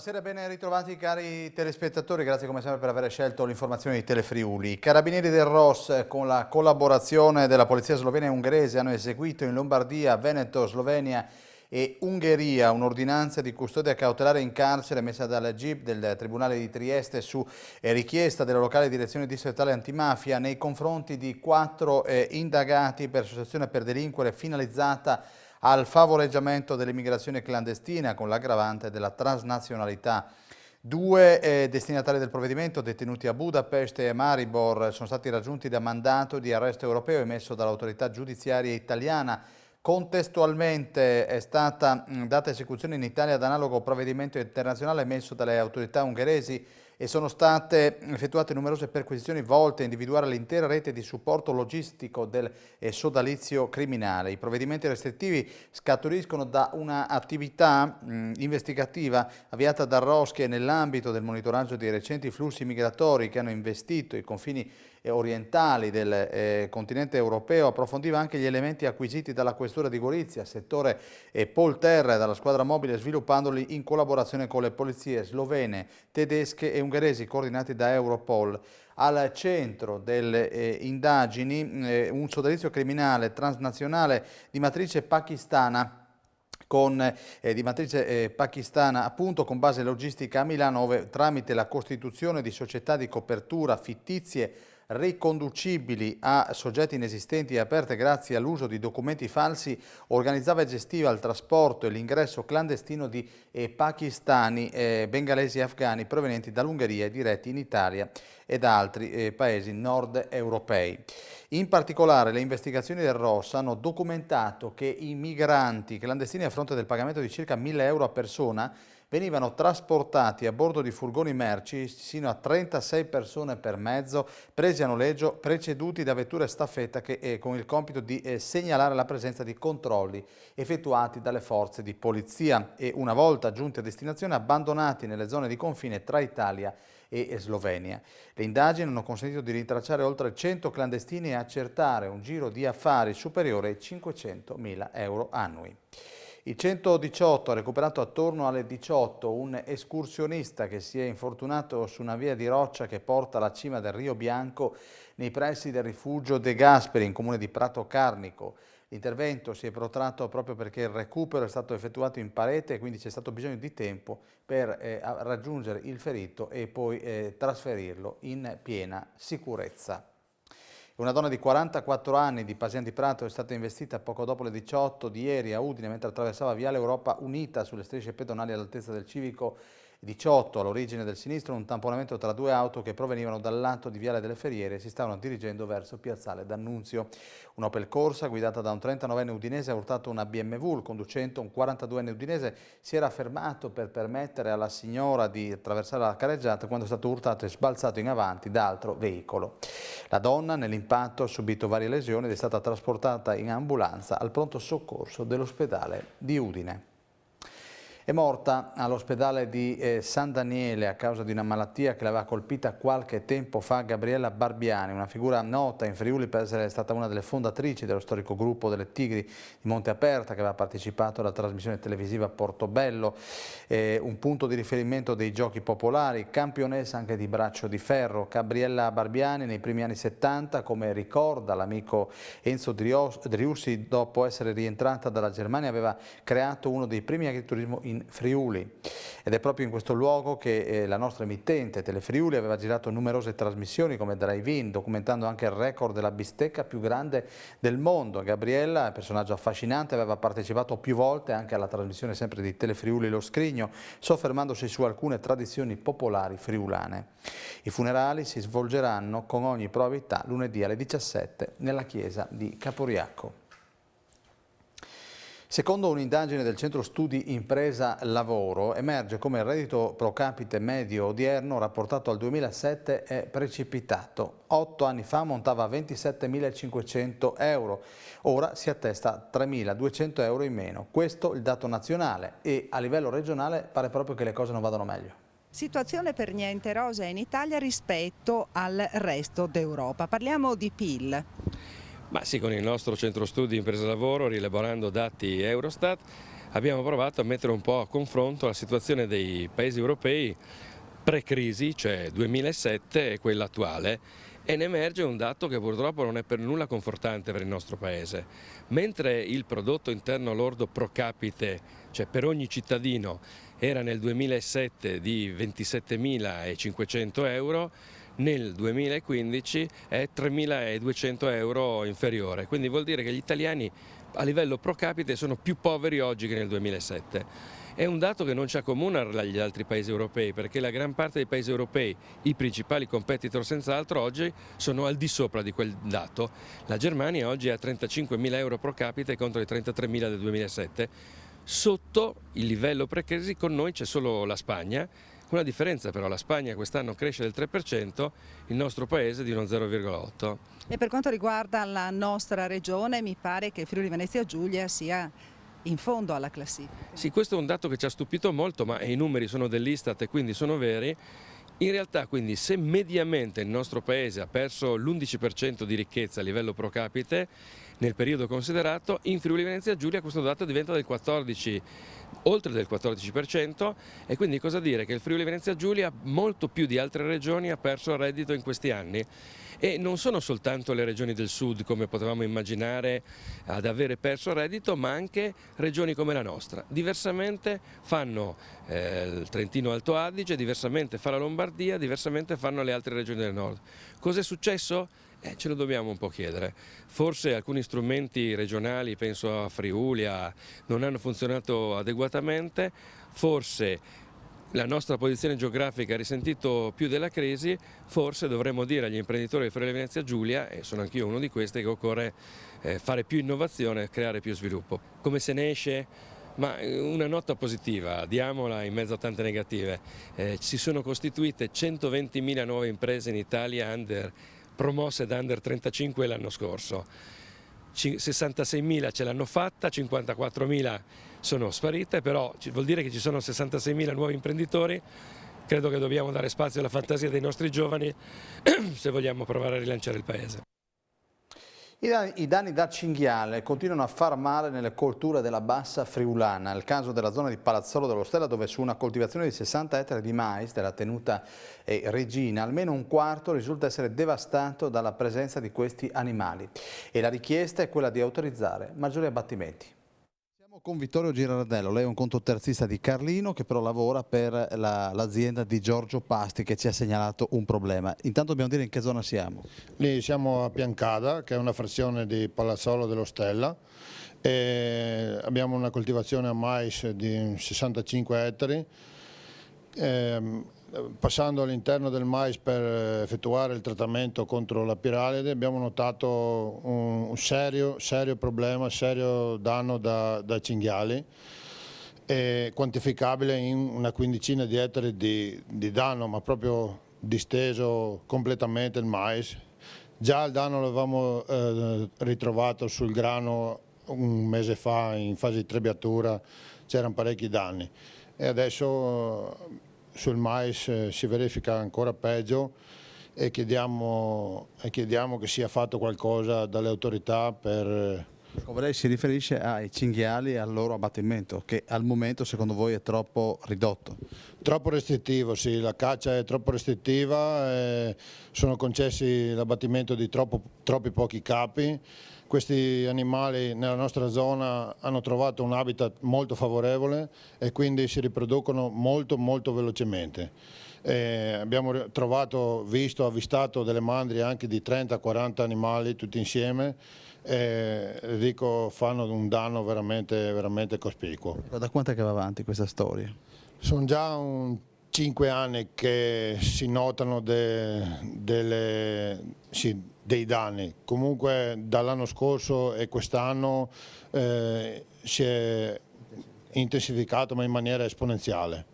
Buonasera, ben ritrovati cari telespettatori, grazie come sempre per aver scelto l'informazione di Telefriuli. I carabinieri del ROS con la collaborazione della polizia slovena e ungherese hanno eseguito in Lombardia, Veneto, Slovenia e Ungheria un'ordinanza di custodia cautelare in carcere messa dalla GIP del Tribunale di Trieste su richiesta della locale direzione distrettuale antimafia nei confronti di 4 indagati per associazione per delinquere finalizzata al favoreggiamento dell'immigrazione clandestina con l'aggravante della transnazionalità. 2 destinatari del provvedimento, detenuti a Budapest e Maribor, sono stati raggiunti da mandato di arresto europeo emesso dall'autorità giudiziaria italiana. Contestualmente è stata data esecuzione in Italia ad analogo provvedimento internazionale emesso dalle autorità ungheresi e sono state effettuate numerose perquisizioni volte a individuare l'intera rete di supporto logistico del sodalizio criminale. I provvedimenti restrittivi scaturiscono da un'attività investigativa avviata da Rosche nell'ambito del monitoraggio dei recenti flussi migratori che hanno investito i confini orientali del continente europeo. Approfondiva anche gli elementi acquisiti dalla questura di Gorizia, settore Polterra e dalla squadra mobile, sviluppandoli in collaborazione con le polizie slovene, tedesche e ungheresi coordinati da Europol. Al centro delle indagini un sodalizio criminale transnazionale di matrice pakistana appunto con base logistica a Milano, ove tramite la costituzione di società di copertura fittizie riconducibili a soggetti inesistenti e aperte grazie all'uso di documenti falsi, organizzava e gestiva il trasporto e l'ingresso clandestino di pakistani, bengalesi e afghani provenienti dall'Ungheria e diretti in Italia e da altri paesi nord europei. In particolare le investigazioni del ROS hanno documentato che i migranti clandestini, a fronte del pagamento di circa 1.000 euro a persona, venivano trasportati a bordo di furgoni merci sino a 36 persone per mezzo, presi a noleggio, preceduti da vetture staffetta che con il compito di segnalare la presenza di controlli effettuati dalle forze di polizia e, una volta giunti a destinazione, abbandonati nelle zone di confine tra Italia e Slovenia. Le indagini hanno consentito di rintracciare oltre 100 clandestini e accertare un giro di affari superiore ai 500.000 euro annui. Il 118 ha recuperato attorno alle 18 un escursionista che si è infortunato su una via di roccia che porta alla cima del Rio Bianco nei pressi del rifugio De Gasperi in comune di Prato Carnico. L'intervento si è protratto proprio perché il recupero è stato effettuato in parete e quindi c'è stato bisogno di tempo per raggiungere il ferito e poi trasferirlo in piena sicurezza. Una donna di 44 anni di Pasian di Prato è stata investita poco dopo le 18 di ieri a Udine mentre attraversava Viale Europa Unita sulle strisce pedonali all'altezza del civico 18, all'origine del sinistro un tamponamento tra 2 auto che provenivano dal lato di Viale delle Ferriere e si stavano dirigendo verso Piazzale D'Annunzio. Un'Opel Corsa guidata da un 39enne udinese ha urtato una BMW, il conducente, un 42enne udinese, si era fermato per permettere alla signora di attraversare la carreggiata quando è stato urtato e sbalzato in avanti da altro veicolo. La donna nell'impatto ha subito varie lesioni ed è stata trasportata in ambulanza al pronto soccorso dell'ospedale di Udine. È morta all'ospedale di San Daniele a causa di una malattia che l'aveva colpita qualche tempo fa Gabriella Barbiani, una figura nota in Friuli per essere stata una delle fondatrici dello storico gruppo delle Tigri di Monte Aperta che aveva partecipato alla trasmissione televisiva Portobello, un punto di riferimento dei giochi popolari, campionessa anche di braccio di ferro. Gabriella Barbiani nei primi anni 70, come ricorda l'amico Enzo Driussi, dopo essere rientrata dalla Germania aveva creato uno dei primi agriturismo in Friuli ed è proprio in questo luogo che la nostra emittente Telefriuli aveva girato numerose trasmissioni come drive-in, documentando anche il record della bistecca più grande del mondo. Gabriella, personaggio affascinante, aveva partecipato più volte anche alla trasmissione sempre di Telefriuli Lo Scrigno, soffermandosi su alcune tradizioni popolari friulane. I funerali si svolgeranno con ogni probabilità lunedì alle 17 nella chiesa di Caporiacco. Secondo un'indagine del Centro Studi Impresa Lavoro, emerge come il reddito pro capite medio odierno rapportato al 2007 è precipitato. 8 anni fa montava a 27.500 euro, ora si attesta a 3.200 euro in meno. Questo il dato nazionale e a livello regionale pare proprio che le cose non vadano meglio. Situazione per niente rosea in Italia rispetto al resto d'Europa. Parliamo di PIL. Ma sì, con il nostro centro studi impresa lavoro, rielaborando dati Eurostat, abbiamo provato a mettere un po' a confronto la situazione dei paesi europei pre-crisi, cioè 2007, e quella attuale, e ne emerge un dato che purtroppo non è per nulla confortante per il nostro paese. Mentre il prodotto interno lordo pro capite, cioè per ogni cittadino, era nel 2007 di 27.500 euro, nel 2015 è 3.200 euro inferiore, quindi vuol dire che gli italiani a livello pro capite sono più poveri oggi che nel 2007. È un dato che non ci accomuna agli altri paesi europei, perché la gran parte dei paesi europei, i principali competitor senz'altro, oggi sono al di sopra di quel dato. La Germania oggi è a 35.000 euro pro capite contro i 33.000 del 2007. Sotto il livello pre-crisi con noi c'è solo la Spagna. Una differenza però, la Spagna quest'anno cresce del 3%, il nostro paese di uno 0,8%. E per quanto riguarda la nostra regione, mi pare che Friuli Venezia Giulia sia in fondo alla classifica. Sì, questo è un dato che ci ha stupito molto, ma i numeri sono dell'Istat e quindi sono veri. In realtà quindi se mediamente il nostro paese ha perso l'11% di ricchezza a livello pro capite nel periodo considerato, in Friuli Venezia Giulia questo dato diventa del 14%, oltre del 14%, e quindi cosa dire? Che il Friuli Venezia Giulia molto più di altre regioni ha perso il reddito in questi anni. E non sono soltanto le regioni del sud, come potevamo immaginare, ad avere perso il reddito, ma anche regioni come la nostra. Diversamente fanno il Trentino Alto Adige, diversamente fa la Lombardia, diversamente fanno le altre regioni del nord. Cos'è successo? Ce lo dobbiamo un po' chiedere. Forse alcuni strumenti regionali, penso a Friuli, non hanno funzionato adeguatamente, forse la nostra posizione geografica ha risentito più della crisi, forse dovremmo dire agli imprenditori del Friuli Venezia Giulia, e sono anch'io uno di questi, che occorre fare più innovazione e creare più sviluppo. Come se ne esce? Ma una nota positiva, diamola in mezzo a tante negative. Si sono costituite 120.000 nuove imprese in Italia promosse da Under 35 l'anno scorso. 66.000 ce l'hanno fatta, 54.000 sono sparite, però vuol dire che ci sono 66.000 nuovi imprenditori. Credo che dobbiamo dare spazio alla fantasia dei nostri giovani se vogliamo provare a rilanciare il paese. I danni da cinghiale continuano a far male nelle colture della bassa friulana. È il caso della zona di Palazzolo dello Stella, dove su una coltivazione di 60 ettari di mais della tenuta Regina, almeno un quarto risulta essere devastato dalla presenza di questi animali. E la richiesta è quella di autorizzare maggiori abbattimenti. Con Vittorio Girardello, lei è un contoterzista di Carlino che però lavora per l'azienda di Giorgio Pasti, che ci ha segnalato un problema. Intanto dobbiamo dire in che zona siamo. Lì siamo a Piancada, che è una frazione di Palazzolo dello Stella, e abbiamo una coltivazione a mais di 65 ettari. Passando all'interno del mais per effettuare il trattamento contro la piralide abbiamo notato un serio problema, serio danno da cinghiali, quantificabile in una quindicina di ettari di danno, ma proprio disteso completamente il mais. Già il danno l'avevamo ritrovato sul grano un mese fa in fase di trebbiatura, c'erano parecchi danni e adesso sul mais si verifica ancora peggio e chiediamo che sia fatto qualcosa dalle autorità per... Lei si riferisce ai cinghiali e al loro abbattimento, che al momento secondo voi è troppo ridotto? Troppo restrittivo, sì, la caccia è troppo restrittiva, sono concessi l'abbattimento di troppi pochi capi. Questi animali nella nostra zona hanno trovato un habitat molto favorevole e quindi si riproducono molto velocemente. Abbiamo avvistato delle mandrie anche di 30-40 animali tutti insieme. Dico, fanno un danno veramente cospicuo. Da quanto è che va avanti questa storia? Sono già 5 anni che si notano delle dei danni. Comunque dall'anno scorso e quest'anno si è intensificato, ma in maniera esponenziale.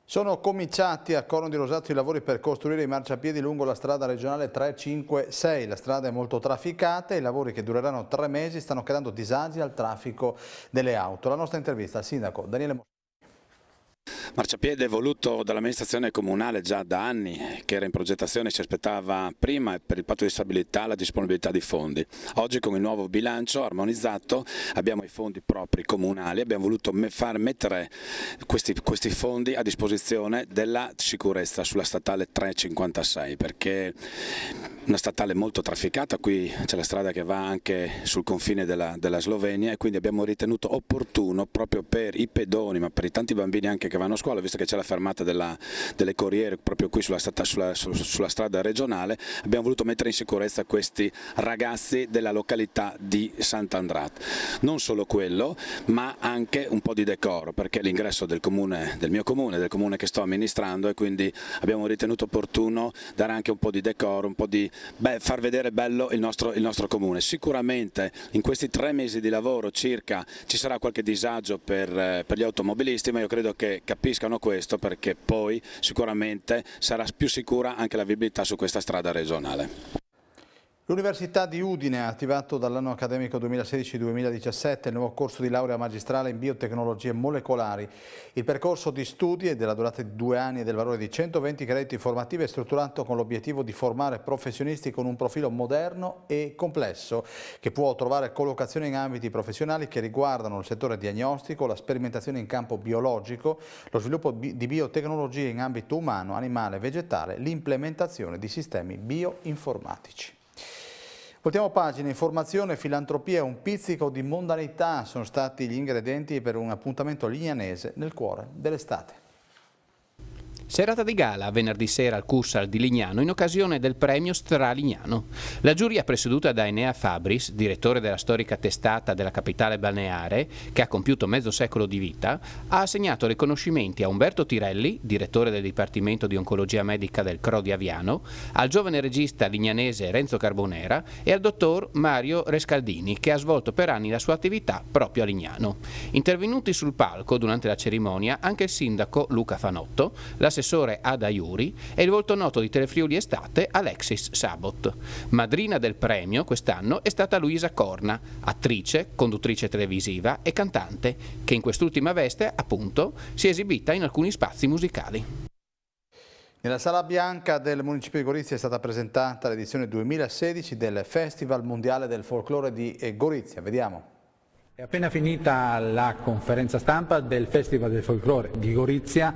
Sono cominciati a Corno di Rosazio i lavori per costruire i marciapiedi lungo la strada regionale 356. La strada è molto trafficata e i lavori, che dureranno 3 mesi, stanno creando disagi al traffico delle auto. La nostra intervista al sindaco Daniele Mosconi. Marciapiede voluto dall'amministrazione comunale già da anni, che era in progettazione, si aspettava prima per il patto di stabilità la disponibilità di fondi. Oggi con il nuovo bilancio armonizzato abbiamo i fondi propri comunali, abbiamo voluto far mettere questi fondi a disposizione della sicurezza sulla statale 356, perché una statale molto trafficata, qui c'è la strada che va anche sul confine della Slovenia, e quindi abbiamo ritenuto opportuno, proprio per i pedoni ma per i tanti bambini anche che vanno a scuola, visto che c'è la fermata delle corriere proprio qui sulla strada regionale, abbiamo voluto mettere in sicurezza questi ragazzi della località di Sant'Andrat. Non solo quello, ma anche un po' di decoro, perché l'ingresso del mio comune, del comune che sto amministrando, e quindi abbiamo ritenuto opportuno dare anche un po' di decoro, un po' di far vedere bello il nostro comune. Sicuramente in questi 3 mesi di lavoro circa ci sarà qualche disagio per gli automobilisti, ma io credo che capiscano questo, perché poi sicuramente sarà più sicura anche la viabilità su questa strada regionale. L'Università di Udine ha attivato dall'anno accademico 2016-2017 il nuovo corso di laurea magistrale in biotecnologie molecolari. Il percorso di studi è della durata di 2 anni e del valore di 120 crediti formativi, è strutturato con l'obiettivo di formare professionisti con un profilo moderno e complesso, che può trovare collocazione in ambiti professionali che riguardano il settore diagnostico, la sperimentazione in campo biologico, lo sviluppo di biotecnologie in ambito umano, animale, vegetale, l'implementazione di sistemi bioinformatici. Voltiamo pagina, informazione, filantropia e un pizzico di mondanità sono stati gli ingredienti per un appuntamento lignanese nel cuore dell'estate. Serata di gala venerdì sera al Cursal di Lignano in occasione del premio Stralignano. La giuria, presieduta da Enea Fabris, direttore della storica testata della capitale balneare, che ha compiuto mezzo secolo di vita, ha assegnato riconoscimenti a Umberto Tirelli, direttore del Dipartimento di Oncologia Medica del CRO di Aviano, al giovane regista lignanese Renzo Carbonera e al dottor Mario Rescaldini, che ha svolto per anni la sua attività proprio a Lignano. Intervenuti sul palco durante la cerimonia anche il sindaco Luca Fanotto, l'assessore Ada Iuri e il volto noto di Telefriuli Estate Alexis Sabot. Madrina del premio quest'anno è stata Luisa Corna, attrice, conduttrice televisiva e cantante, che in quest'ultima veste, appunto, si è esibita in alcuni spazi musicali. Nella Sala Bianca del Municipio di Gorizia è stata presentata l'edizione 2016 del Festival Mondiale del Folklore di Gorizia. Vediamo. È appena finita la conferenza stampa del Festival del Folklore di Gorizia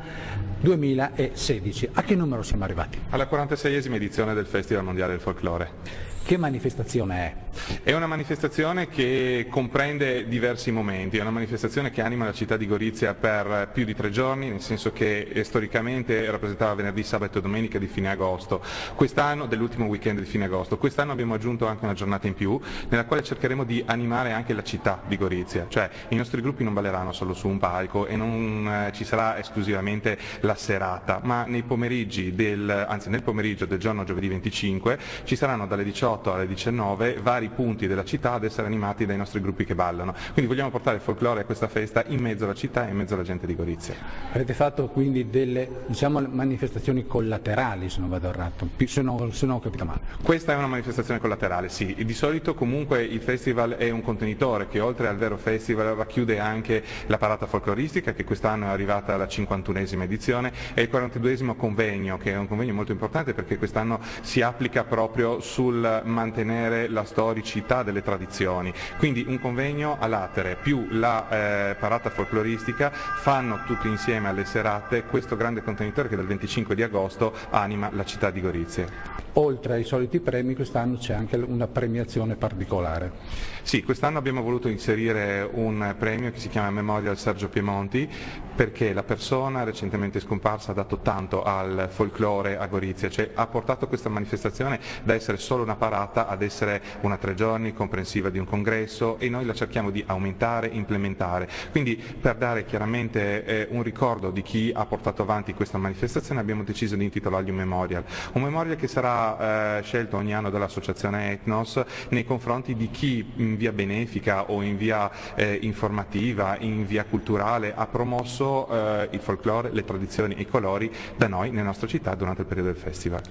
2016. A che numero siamo arrivati? Alla 46esima edizione del Festival Mondiale del Folklore. Che manifestazione è? È una manifestazione che comprende diversi momenti, è una manifestazione che anima la città di Gorizia per più di 3 giorni, nel senso che storicamente rappresentava venerdì, sabato e domenica di fine agosto, quest'anno dell'ultimo weekend di fine agosto. Quest'anno abbiamo aggiunto anche una giornata in più, nella quale cercheremo di animare anche la città di Gorizia, cioè i nostri gruppi non balleranno solo su un palco e non ci sarà esclusivamente la serata, ma nel pomeriggio del giorno giovedì 25 ci saranno dalle 18 alle 19 vari punti della città ad essere animati dai nostri gruppi che ballano. Quindi vogliamo portare il folklore a questa festa in mezzo alla città e in mezzo alla gente di Gorizia. Avete fatto quindi delle manifestazioni collaterali, se non vado errato, se non ho capito male. Questa è una manifestazione collaterale, sì. Di solito comunque il festival è un contenitore che oltre al vero festival racchiude anche la parata folcloristica, che quest'anno è arrivata alla 51esima edizione, e il 42esimo convegno, che è un convegno molto importante perché quest'anno si applica proprio sul mantenere la storicità delle tradizioni. Quindi un convegno a latere più la parata folcloristica fanno tutti insieme alle serate questo grande contenitore che dal 25 di agosto anima la città di Gorizia. Oltre ai soliti premi, quest'anno c'è anche una premiazione particolare. Sì, quest'anno abbiamo voluto inserire un premio che si chiama Memorial Sergio Piemonti, perché la persona recentemente scomparsa ha dato tanto al folklore a Gorizia, cioè ha portato questa manifestazione da essere solo una parte preparata ad essere una 3 giorni comprensiva di un congresso, e noi la cerchiamo di aumentare, implementare. Quindi, per dare chiaramente un ricordo di chi ha portato avanti questa manifestazione, abbiamo deciso di intitolargli un memorial che sarà scelto ogni anno dall'associazione Ethnos nei confronti di chi in via benefica o in via informativa, in via culturale ha promosso il folklore, le tradizioni e i colori da noi nella nostra città durante il periodo del festival.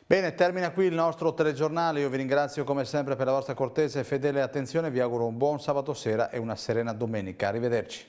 Bene, termina qui il nostro telegiornale. Io vi ringrazio come sempre per la vostra cortese e fedele attenzione. Vi auguro un buon sabato sera e una serena domenica. Arrivederci.